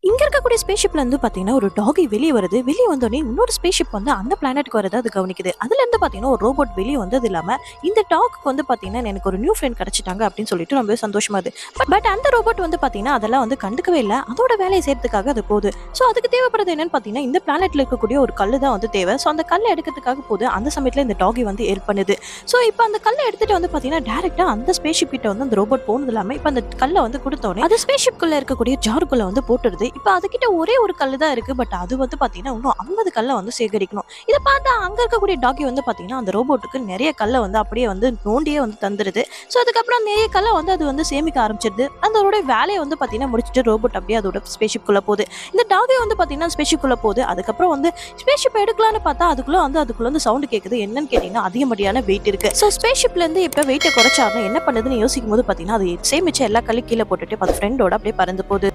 இங்க இருக்கக்கூடிய ஸ்பேஸ்ஷிப்ல இருந்து பாத்தீங்கன்னா ஒரு டாகி வெளியே வருது. வெளியே வந்தோடனே இன்னொரு ஸ்பேஸ்ஷிப் வந்து அந்த பிளானெட்க்கு வரத அது கவனிக்குது. அதுல இருந்து பாத்தீங்கன்னா ஒரு ரோபோட் வெளியே வந்தது இல்லாம இந்த டாக்கு வந்து பாத்தீங்கன்னா எனக்கு ஒரு நியூ ஃப்ரெண்ட் கிடைச்சிட்டாங்க அப்படின்னு சொல்லிட்டு ரொம்பவே சந்தோஷமா இருக்கு. பட் அந்த ரோபோட் வந்து பாத்தீங்கன்னா அதெல்லாம் வந்து கண்டுக்கவே இல்லை. அதோட வேலையை செய்யறதுக்காக அது போகுது. ஸோ அதுக்கு தேவைப்படுறது என்னன்னு பாத்தீங்கன்னா இந்த பிளானெட்ல இருக்கக்கூடிய ஒரு கல்லு தான் வந்து தேவை. ஸோ அந்த கல்லை எடுக்கிறதுக்காக போகுது. அந்த சமயத்துல இந்த டாகி வந்து ஹெல்ப் பண்ணுது. ஸோ இப்போ அந்த கல்லை எடுத்துட்டு வந்து பாத்தீங்கன்னா டேரக்டா அந்த ஸ்பேஸ்ஷிப் கிட்ட வந்து அந்த ரோபோட் போனது இல்லாம இப்போ அந்த கல்லை வந்து கொடுத்தோடனே அது ஸ்பேஸ்ஷிப்குள்ள இருக்கக்கூடிய ஜாருக்குள்ள வந்து போட்டுருது. இப்போ அதுகிட்ட ஒரே ஒரு கல்லு தான் இருக்கு. பட் அது வந்து பாத்தீங்கன்னா இன்னும் 50 கல்லை வந்து சேகரிக்கணும். இதை பார்த்தா அங்க இருக்கக்கூடிய டாகி வந்து பாத்தீங்கன்னா அந்த ரோபோட்டுக்கு நிறைய கல்லை வந்து அப்படியே வந்து நோண்டியே வந்து தந்துருது. ஸோ அதுக்கப்புறம் நிறைய கல்லை வந்து அது வந்து சேமிக்க ஆரம்பிச்சிருது. அதோட வேலையை வந்து பாத்தீங்கன்னா முடிச்சுட்டு ரோபோட் அப்படியே அதோட ஸ்பேஸ்ஷிப்குள்ள போகுது. இந்த டாகி வந்து பாத்தீங்கன்னா ஸ்பேஸ்ஷிப்குள்ள போகுது. அதுக்கப்புறம் வந்து ஸ்பேஸ்ஷிப் எடுக்கலாம்னு பார்த்தா அதுக்குள்ள வந்து சவுண்ட் கேக்குது. என்னன்னு கேட்டீங்கன்னா அதிகப்படியான வெயிட் இருக்கு. ஸோ ஸ்பேஸ்ஷிப்ல இருந்து இப்ப வெயிட்டை குறைச்சாருன்னு என்ன பண்ணுதுன்னு யோசிக்கும் போது பாத்தீங்கன்னா அது சேமிச்ச எல்லா கல்லையும் கீழே போட்டுட்டு அது ஃப்ரெண்டோட அப்படியே பறந்து போகுது.